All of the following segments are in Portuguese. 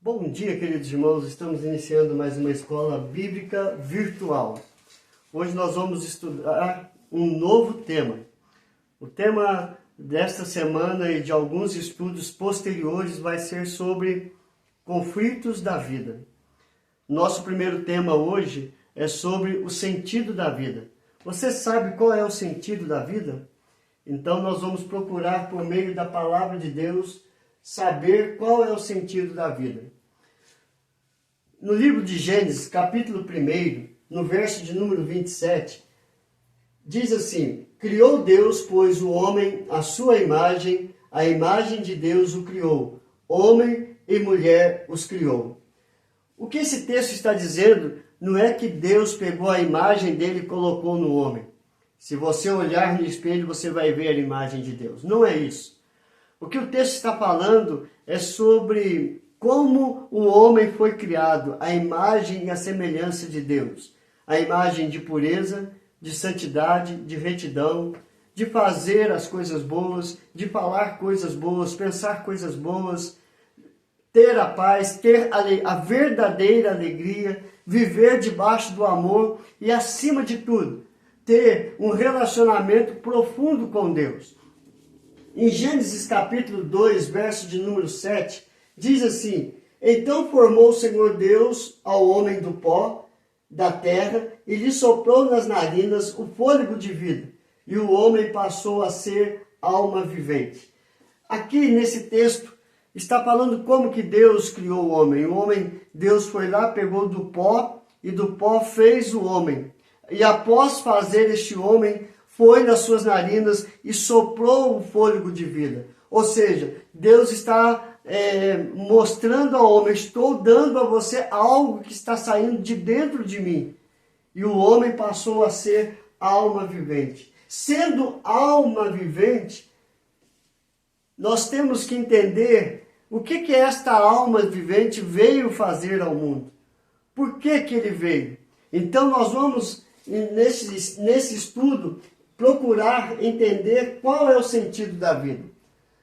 Bom dia, queridos irmãos. Estamos iniciando mais uma escola bíblica virtual. Hoje nós vamos estudar um novo tema. O tema desta semana e de alguns estudos posteriores vai ser sobre conflitos da vida. Nosso primeiro tema hoje é sobre o sentido da vida. Você sabe qual é o sentido da vida? Então nós vamos procurar, por meio da palavra de Deus, saber qual é o sentido da vida. No livro de Gênesis, capítulo 1, no verso de número 27, diz assim: Criou Deus, pois, o homem à sua imagem, a imagem de Deus o criou, homem e mulher os criou. O que esse texto está dizendo não é que Deus pegou a imagem dele e colocou no homem. Se você olhar no espelho, você vai ver a imagem de Deus. Não é isso. O que o texto está falando é sobre como o homem foi criado, a imagem e a semelhança de Deus. A imagem de pureza, de santidade, de retidão, de fazer as coisas boas, de falar coisas boas, pensar coisas boas, ter a paz, ter a verdadeira alegria, viver debaixo do amor e, acima de tudo, ter um relacionamento profundo com Deus. Em Gênesis capítulo 2, verso de número 7, diz assim: Então formou o Senhor Deus ao homem do pó da terra e lhe soprou nas narinas o fôlego de vida, e o homem passou a ser alma vivente. Aqui nesse texto está falando como que Deus criou o homem. O homem, Deus foi lá, pegou do pó e do pó fez o homem. E após fazer este homem, foi nas suas narinas e soprou o fôlego de vida. Ou seja, Deus está mostrando ao homem: estou dando a você algo que está saindo de dentro de mim. E o homem passou a ser alma vivente. Sendo alma vivente, nós temos que entender o que esta alma vivente veio fazer ao mundo. Por que ele veio? Então nós vamos, nesse estudo, procurar entender qual é o sentido da vida.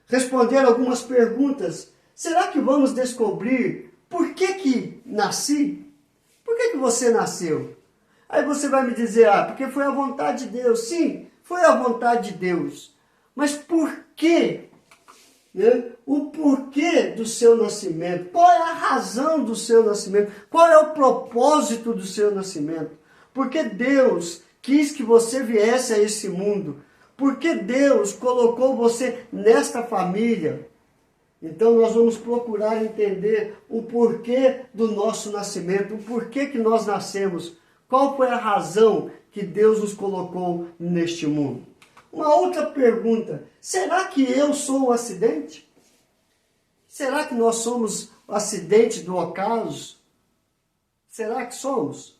Responder algumas perguntas. Será que vamos descobrir por que nasci? Por que você nasceu? Aí você vai me dizer: porque foi a vontade de Deus. Sim, foi a vontade de Deus. Mas por quê? O porquê do seu nascimento? Qual é a razão do seu nascimento? Qual é o propósito do seu nascimento? Porque Deus quis que você viesse a esse mundo? Porque Deus colocou você nesta família? Então nós vamos procurar entender o porquê do nosso nascimento, o porquê que nós nascemos, qual foi a razão que Deus nos colocou neste mundo. Uma outra pergunta: será que eu sou um acidente? Será que nós somos o acidente do acaso? Será que somos?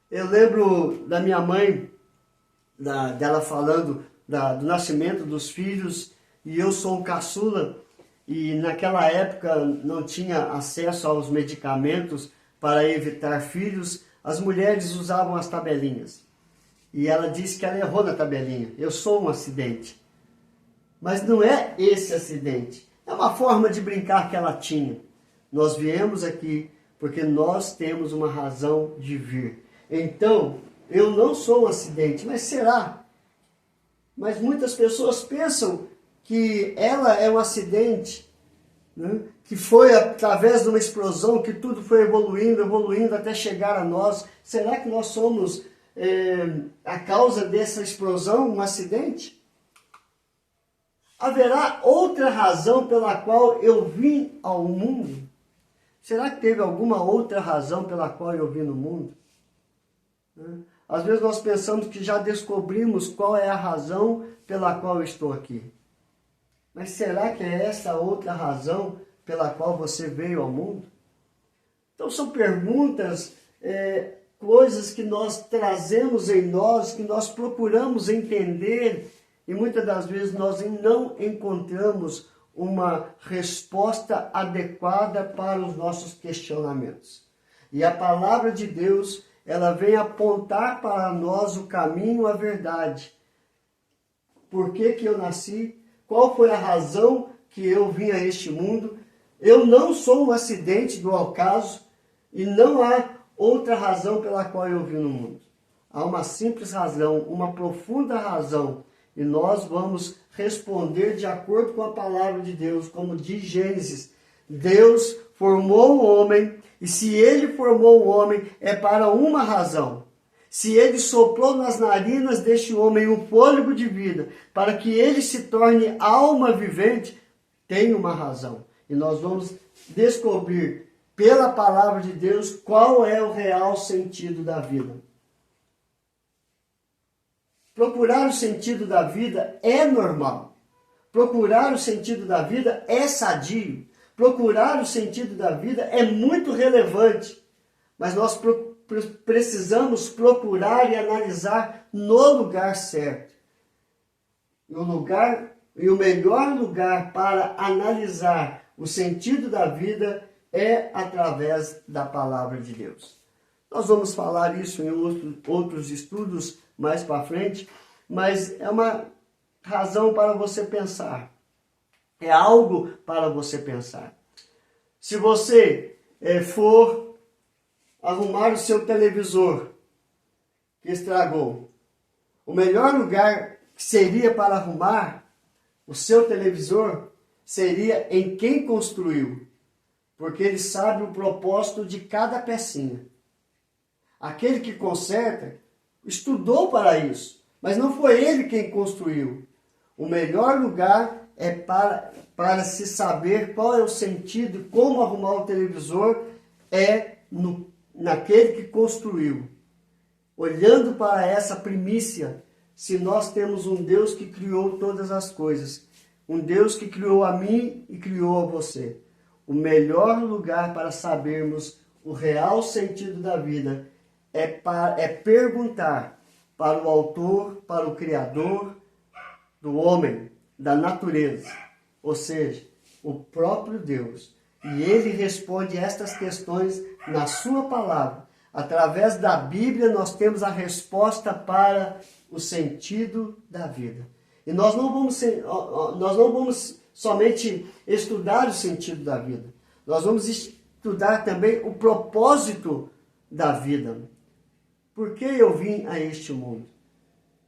Eu lembro da minha mãe, dela falando do nascimento dos filhos, e eu sou um caçula, e naquela época não tinha acesso aos medicamentos para evitar filhos. As mulheres usavam as tabelinhas. E ela disse que ela errou na tabelinha: eu sou um acidente. Mas não é esse acidente. É uma forma de brincar que ela tinha. Nós viemos aqui porque nós temos uma razão de vir. Então, eu não sou um acidente. Mas será? Mas muitas pessoas pensam que ela é um acidente, né? Que foi através de uma explosão que tudo foi evoluindo até chegar a nós. Será que nós somos a causa dessa explosão, um acidente? Haverá outra razão pela qual eu vim ao mundo? Será que teve alguma outra razão pela qual eu vim no mundo? Às vezes nós pensamos que já descobrimos qual é a razão pela qual eu estou aqui. Mas será que é essa outra razão pela qual você veio ao mundo? Então são perguntas, coisas que nós trazemos em nós, que nós procuramos entender, e muitas das vezes nós não encontramos uma resposta adequada para os nossos questionamentos. E a palavra de Deus, ela vem apontar para nós o caminho, a verdade. Por que eu nasci? Qual foi a razão que eu vim a este mundo? Eu não sou um acidente do acaso e não há outra razão pela qual eu vim no mundo. Há uma simples razão, uma profunda razão, e nós vamos responder de acordo com a palavra de Deus, como diz Gênesis. Deus formou o homem, e se ele formou o homem, é para uma razão. Se ele soprou nas narinas deste homem um fôlego de vida, para que ele se torne alma vivente, tem uma razão. E nós vamos descobrir pela palavra de Deus qual é o real sentido da vida. Procurar o sentido da vida é normal. Procurar o sentido da vida é sadio. Procurar o sentido da vida é muito relevante. Mas nós precisamos procurar e analisar no lugar certo. E o melhor lugar para analisar o sentido da vida é através da palavra de Deus. Nós vamos falar isso em outros estudos mais para frente, mas é uma razão para você pensar. É algo para você pensar. Se você for arrumar o seu televisor que estragou, o melhor lugar que seria para arrumar o seu televisor seria em quem construiu, porque ele sabe o propósito de cada pecinha. Aquele que conserta estudou para isso, mas não foi ele quem construiu. O melhor lugar é para se saber qual é o sentido, como arrumar o televisor, é naquele que construiu. Olhando para essa primícia, se nós temos um Deus que criou todas as coisas, um Deus que criou a mim e criou a você, o melhor lugar para sabermos o real sentido da vida é perguntar para o autor, para o criador do homem, da natureza, ou seja, o próprio Deus. E ele responde estas questões na sua palavra. Através da Bíblia nós temos a resposta para o sentido da vida. E nós não vamos somente estudar o sentido da vida. Nós vamos estudar também o propósito da vida. Por que eu vim a este mundo?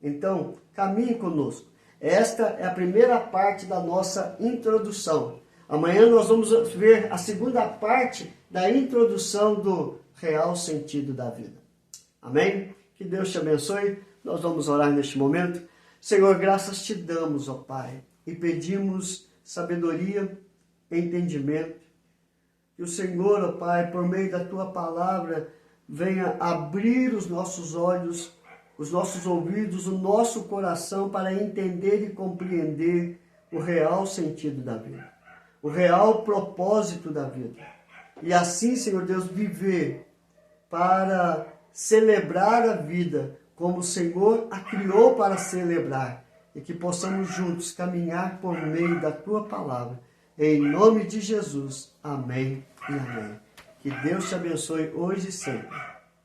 Então, caminhe conosco. Esta é a primeira parte da nossa introdução. Amanhã nós vamos ver a segunda parte da introdução do real sentido da vida. Amém? Que Deus te abençoe. Nós vamos orar neste momento. Senhor, graças te damos, ó Pai, e pedimos sabedoria, entendimento. Que o Senhor, ó Pai, por meio da tua palavra, venha abrir os nossos olhos, os nossos ouvidos, o nosso coração para entender e compreender o real sentido da vida, o real propósito da vida. E assim, Senhor Deus, viver para celebrar a vida como o Senhor a criou para celebrar, e que possamos juntos caminhar por meio da tua palavra. Em nome de Jesus. Amém e amém. Que Deus te abençoe hoje e sempre.